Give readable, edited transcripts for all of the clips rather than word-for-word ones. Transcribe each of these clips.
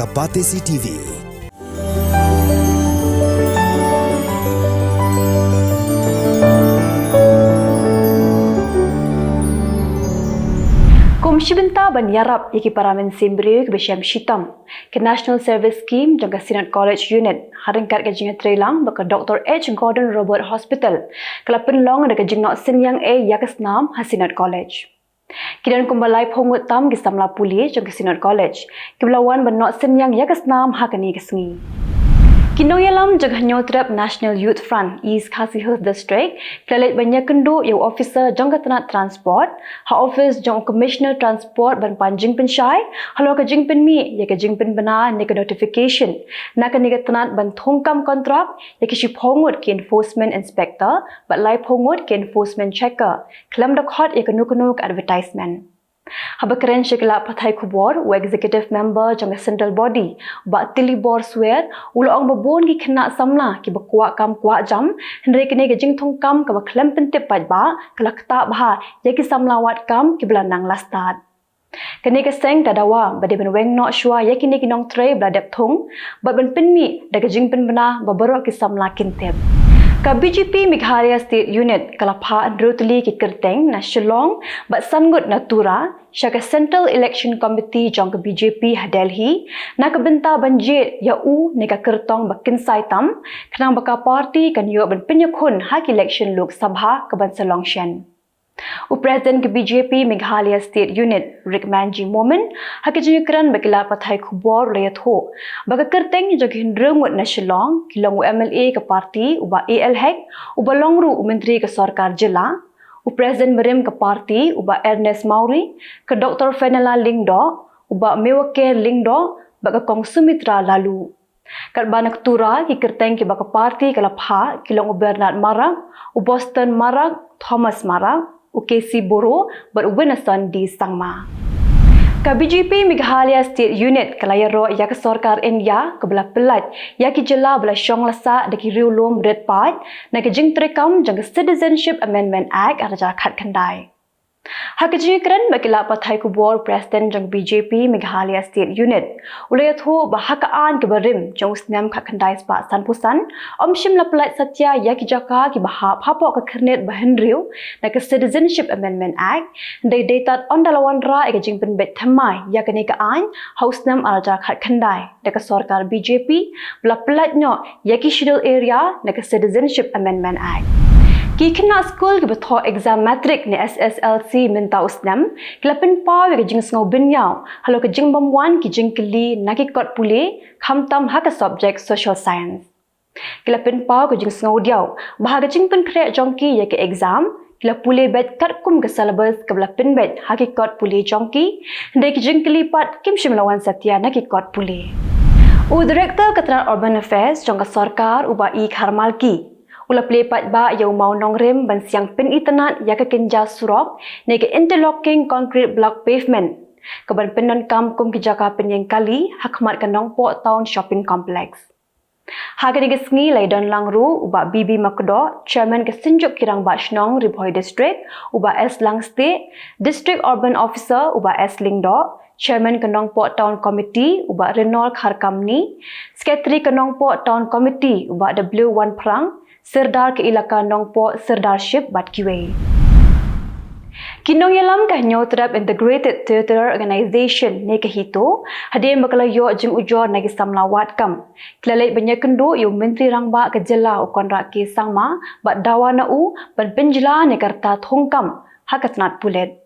ka Pyrthei TV. Komshibinta banyarap yaki paramen simbri ke besyam shitam ke National Service Scheme jangka Sinat College Unit haringkat ke jingat Trelang baka Dr. H. Gordon Robert Hospital kala penlong ada ke jingnok Sinyang A Yakasnam Hasinat College. Kidan kumbalai pongut tam ke samla puli jangka Sinat College kebelawan benok Sinyang Yakasnam hakani kesengi. Kinoyalam jaghanyo trap National Youth Front East Khasi Hills District kelet banyak kendu yang officer jangka tanat transport ha office jang commissioner transport ban panjing pensyai halo ke jing penmi ya ke jing pen bana ne ke notification nak ne ke tanat ban thongkam kontrak ya ke shipongut ke enforcement inspector bat lai pongut ke enforcement checker kelam dakhot ya ke nukunu advertisement. Haba keren shekla Pyrthei Khubor, executive member jang central body, ba Lber swear, ulang babon ki kena samla ki bakwa kam kwa jam, hendai kene ke jing thong kam ka baklam pentip pat ba, kala kta bah, ya ki samla wat kam ki belanang lastat. Kene ke seng tadawa, bade ben weng nok shua ya kini kinong tray bladap thong, ba ben penmi da ke jing pen bana ba baro ki samla kintip. Ka BJP Meghalaya State Unit kalapha Androtli ki Kerteng na Shillong bat sangut natura syaka Central Election Committee jong ke BJP Delhi na kebenta banjir ya u ne ka kertong bakin saitam kenang baka parti kan yo ban penyakun hak election Lok Sabha ke ban Selongshan. Presiden ke BJP Meghalaya State Unit Rickmanji Moment hakijikran bakila Pyrthei Khubor layat ho baka kerteng jog hindrengut na Shillong kilong MLA ke parti uba ALHEC uba longru menteri ke sarkar Jylla Presiden merim ke parti uba Ernest Mauri ke Dr. Fenela Lingdo uba Mewake Lingdo baka Kong Sumitra lalu kat banak tura ki kerteng ki baka parti kalapha kilong Bernard Marak Boston Marak Thomas Marak UKC Boro berwenasan di Sangma. Ka BJP Meghalaya State Unit kalaya ro ya ke sarkar India kebelah pelat ya ki Jylla belah syong lasa de ki riulum red part na ke jing trekam jang Citizenship Amendment Act araja khat khandai. Hakijikran bakila Pyrthei Khubor Presiden jang BJP Meghalaya State Unit ulayat ho bahakaan ke berim jang snam khat khandai spa sanpusan omshim laplat satya ya ki jaka ki bahap hapo ke kernet bahendriu na ke Citizenship Amendment Act dai datat ondalawan ra ke jing pen bet thamai ya ke ne ka an hausnam araja khat khandai de ke sarkar BJP laplatnyo ya ki schedule area na ke Citizenship Amendment Act. Ki kena school ke betho exam matric ni SSLC minta usnam kelapin pa ke jing sngo binyau halo ke jing bamwan ki jing keli naki kot pule khamtam ha ke subject social science kelapin pa ke jing sngo diau bah ke jing pen krek jongki ya ke exam kila pule bet kat kum ke syllabus ke belapin bet hakikat pule jongki ndai ke jing keli pat kim shimlawan satya naki kot pule Director Keterangan Urban Affairs jongka sarkar uba I Kharmalki Ula plepat ba yau mau nongrem ban siang pen itanat ya ke kenja surok ne ke interlocking concrete block pavement ke ban penon kam kum ki jaka penyeng kali hakmat ke nongpo town shopping complex. Hagani ke sngi lai don langru uba BB Makdo chairman ke sinjuk kirang ba shnong Ribhoi district uba S Lang state district urban officer uba S Lingdo chairman ke nongpo town committee uba Renol Kharkamni secretary ke nongpo town committee uba W1 Prang Serdar ke ilaka Nongpo Serdarship Bat Kiwei. Kinoyalam kahnyo terap Integrated Theatre Organization ne kahito hadir makalayo jing ujor nagi samlawat kam. Kelalai banyak kendo yu menteri rangba ke Jylla ukon ke sangma bat dawana u ban penjela ne karta thongkam hakatnat pulet.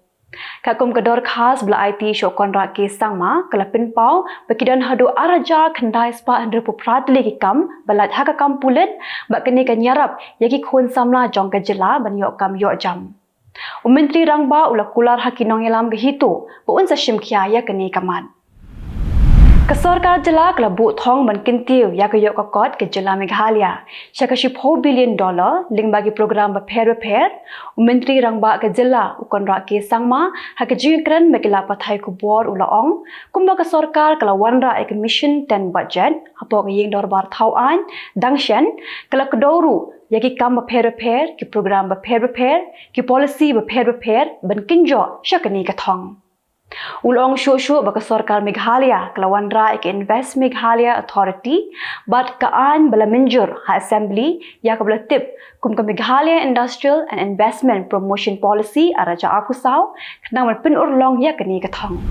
Kakum kedor khas bela IT syokon ke sangma kelapin pau bakidan hadu araja khandai spa andre pupratli ki kam balat haka kam pulet bak kene kan yarap yaki khon samla jong ke Jylla ban yok kam yok jam. Menteri rangba ula kular hakinong yalam ke hitu bu unsa shimkhya ya kene kamat. Kesarkar Jylla kelabu thong ban kintiu ya ke yok kokot ke Jylla Meghalaya syaka $4 billion ling bagi program repair menteri rangba ke Jylla ukon ke sangma hakijikran mekila Pyrthei Khubor ulaong kumba kesarkar kelawan ra ke mission 10 budget apo ke ying dorbar thauan dangshan kala kedoru yaki kam repair ki program repair ki policy repair ban kinjo syaka ni ka thong Ulong syuk-syuk baka Sarkar Meghalaya kelawan ra ke Invest Meghalaya Authority bat kaan bala menjur ha assembly ya ka bala tip kum ka Meghalaya Industrial and Investment Promotion Policy araja apusau kenang man penur long ya kani kathong.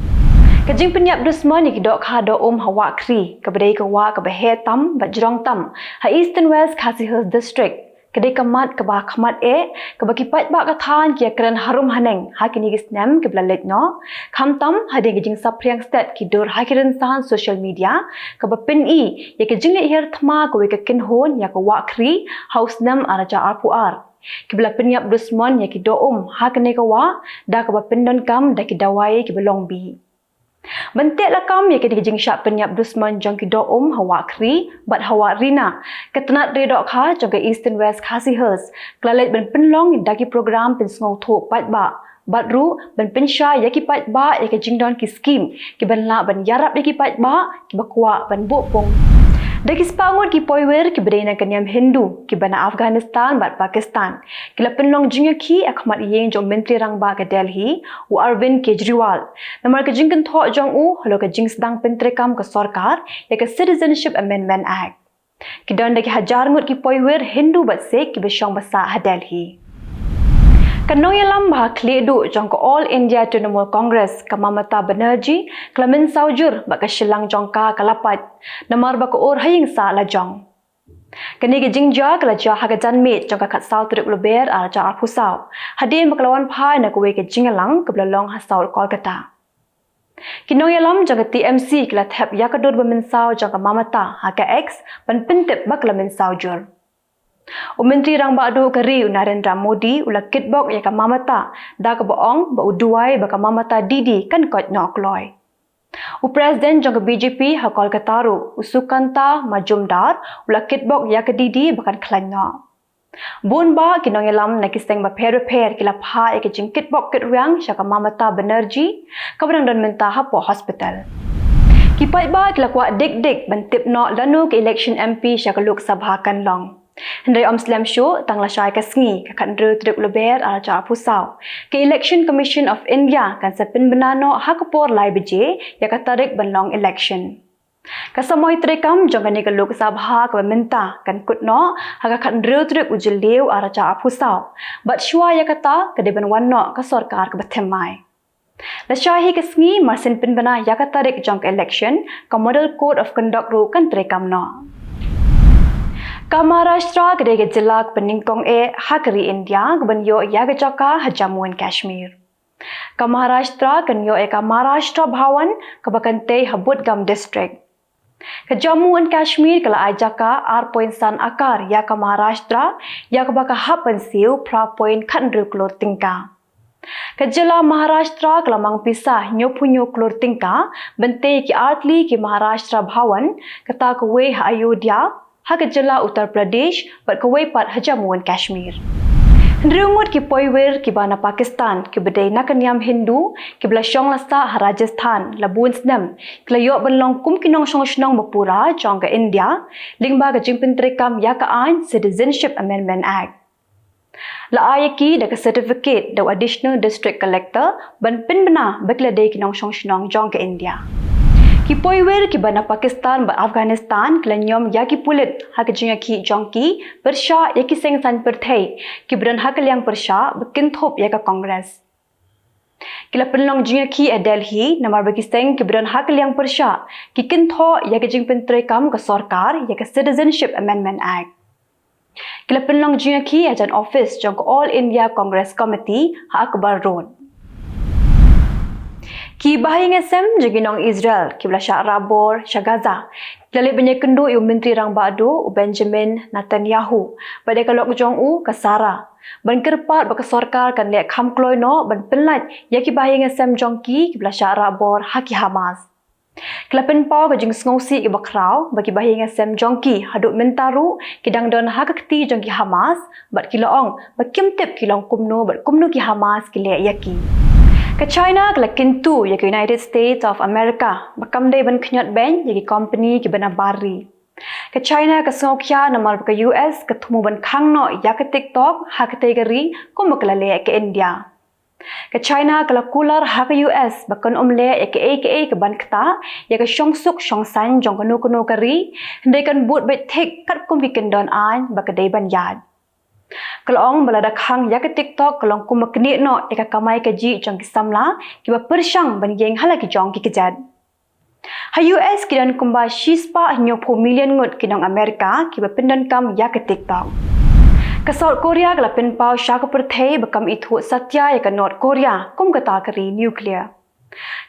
Kajing penyap dusman ni kidok ha do hawa kri kabadai ka wa ka bahe tam bat jrong tam ha Eastern West Khasi Hills District kedai kamat ke bah kamat ke baki pat ba kathan kia keren harum haneng ha kini gisnem ke blalet no kham tam ha de gijing sapriang stat ki dor ha kiren san social media ke ba pin ya ke jing le her thma ko ke kin hon ya ko wa kri house nam araja apuar ke bla penyap dusman ya ki do ha kene ka wa da ke ba pindon kam da ki dawai ke belong bi Bentik lakam ya kini jing syak penyap dusman jong ki do hawa kri bat hawa rina ketenat redok kha jong ke Eastern West Khasi Hills klalet ben penlong daki program pen sngo tho pat ba bat ru ben pensha ya ki pat ba ya ke jing don ki scheme ki ben la ben yarap ya ki pat ba ki bakwa ben bo pong Daki sepangut ki poiwer ki berena kenyam Hindu ki bana Afghanistan bat Pakistan. Kila penlong jingya ki akmat yeng jong menteri rangba ke Delhi u Arvind Kejriwal. Namar ke jingkan tho jong u halo ke jing sedang pentrekam ke Sarkar ya ke Citizenship Amendment Act. Ki don daki hajar ngut ki poiwer Hindu bat Sikh ki besyong basa ha Delhi. Kanoyalam bah kledu jong ko All India Trinamool Congress ka Mamata Banerjee klamin saujur ba ka Shillang jongka kalapat namar ba ko or haying sa la jong kani ke jingja kala ja ha ka janme jong ka khat sau trip Lber ar ja phusau hadin baklawan phai na ko we ke jingalang ka blalong ha sau Kolkata Kinoyalam jong ka TMC kala thap ya ka dor ba min sau jong ka Mamata ha ka X ban pintip ba klamin saujur Menteri Rang Badu Kari Narendra Modi ula kitbok ya ka Mamata da ka boong ba uduai ba ka Mamata Didi kan kot nok loy. Presiden jong ka BJP ha Kolkata ru Usukanta Majumdar ula kitbok ya ka Didi bakan khlan no. Bun ba kinongelam na kiseng ba per kila pha ya ka jing kitbok kitryang sya ka Mamata Banerjee ka barang don menta ha po hospital. Kipai ba kila kwa dik bantip no lanu ke election MP sya ka Lok Sabha kan long. Hendai Slam Show tang la syai ka sngi ka kan dru trip Lber ala cha pusau ke Election Commission of India kan sepin benano ha kapor lai beje ya ka tarik banlong election ka samoy trekam jong ni ka Lok Sabha ka minta kan kutno ha ka kan dru trip ujil leu ala cha pusau bat shwa ya kata ka de ban wanno ka sarkar ka bathemai la shahi ka sngi marsin pin bana ya ka tarik jong election ka model code of conduct ru kan trekam no Ka Maharashtra kedai Jylla peningkong hakari India kebanyo ya kecaka ha Jammu and Kashmir. Ka Maharashtra kanyo ka Maharashtra Bhawan kabakante ha Budgam District. Ka Jammu and Kashmir kala ajaka point san akar ya ka Maharashtra ya ka baka hapan siu pra point khandru klor tingka. Ka Jylla Maharashtra kala mang pisah nyopunyo klor tingka bente ki artli ki Maharashtra Bhawan kata ka we ha Ayodhya ha ka Jylla Uttar Pradesh bat ka pat ha Jammu and Kashmir. Hendrumut ki poiwer ki bana Pakistan ki bedai na kanyam Hindu ki bla syong lasa ha Rajasthan labun snam kla yo banlong kum kinong syong shnong bapura jong ka India lingba ka jingpin trekam ya ka an Citizenship Amendment Act. La ayaki da ka certificate da additional district collector ban pin bana bakla dei kinong syong shnong jong ka India. Ki poiwer ki bana Pakistan ba Afghanistan klanyom ya ki pulit ha ka jinga ki jongki persha ya ki seng san Pyrthei ki bran ha kalyang persha bekin thop ya ka Congress kila penlong jinga ki Delhi namar ba ki seng ki bran ha kalyang persha ki kin tho ya ka jing pen trekam ka sarkar ya ka Citizenship Amendment Act kila penlong jinga ki ajan office jong All India Congress Committee ha Akbar Road Ki bahing SM jaginong Israel ki bla syak rabor syak Gaza kali banyak kendu yu menteri rang badu Benjamin Netanyahu pada kalok jong u ka Sara ban kerpat ba ka sarkar kan lek kham kloi no ban penlat ya ki bahing SM jongki ki bla syak rabor haki Hamas Klapen pau ka jing sngosi ki bakrau bagi bahing SM jongki haduk mentaru kidang don ha ka kti jongki Hamas bat ki loong ba kimtip ki long kumno bat kumno ki Hamas ki lek yaki Ka China kala kintu ya ke United States of America bakam dei ban khnyat ben ya ki company ki bana bari ka China ka sokya namar ka US ka thumu ban khang no ya ka TikTok ha ka tegari ko makla le ke India Ke China kalau kular ha ke US bakon omle ya ke ban kta ya ke suk shong san jong kanu kari ndai kan but bet tek kat kum bikin don an bakadai ban yad. Kalau ong balada khang ya ke TikTok kalau kum makni no ya kamai ke ji jong ki samla ki ba persyang ban geng hala ki jong ki kejad. Ha US kidan kumba shispa nyopo million ngut kinong Amerika ki ba pindan kam ya ke TikTok. Ke South Korea kala pinpau sya ke Pyrthei bakam itu satya ya ke North Korea kum kata keri nuklear.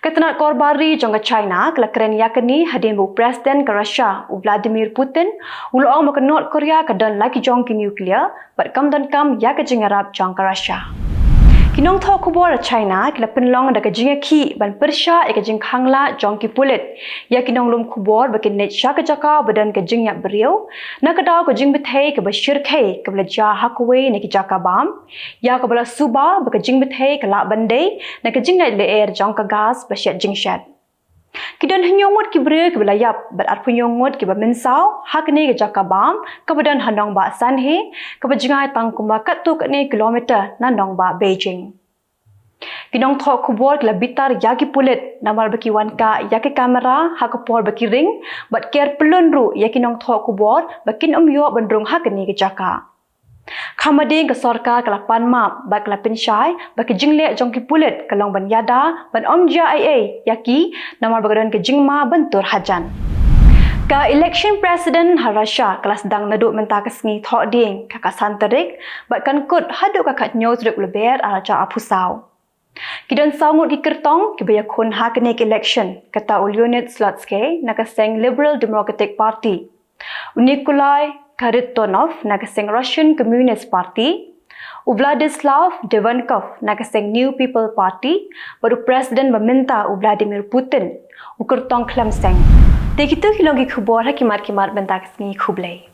Ketenat korbari jong ke China kala keren ya ke ni hadin bu Presiden ke Russia Vladimir Putin ulo ong ke North Korea ke dan lagi jong ki nuklear bat kam dan kam ya ke jingarap jong ke Russia. Kinong tho Khubor China kila penlong da ke jinga ki ban persya ya ke jing khangla jong ki pulit ya kinong lum Khubor bakin net sya ke jaka badan ke jing yak beriau na ke daw ke jing Pyrthei ke bashir khai ke belaja hakwe ne ki jaka bam ya ke bala suba ba ke jing Pyrthei ke lak bandai na ke jing Lber jong ke gas basyat jing shat kidan hnyongot ki bre ke belayap bat ar punyongot ki ba mensau hak ne ke jaka bam ke badan hanong ba sanhe ke bajingai tang kumba kat tu ke ne kilometer na nong ba Beijing. Kinong tho Khubor kila bitar yaki pulit namar baki wanka yaki kamera hakapor baki ring bat ker pelun ru ya kinong tho Khubor bakin umyo bandrung hak ni ke jaka. Khamading ke sorka kala panmap bat kala pinsyai baki jingle jong ki pulit kalong ban yada ban omja ia yaki namar bagadan ke jingma bentur hajan. Ka election president Russia kelas sedang naduk mentah kesngi thok ding kakak santerik bat kan kut haduk kakak news rek Lber araja apusau. Kidan sangut di kertong kibaya kun hakenik election kata Leonid Slutske nakaseng Liberal Democratic Party. Nikolai Kharitonov nakaseng Russian Communist Party. Vladislav Devankov nakaseng New People Party baru presiden meminta Vladimir Putin ukertong klamseng. Dekitu kilong ki Khubor hakimat bentak kesngi Khublei.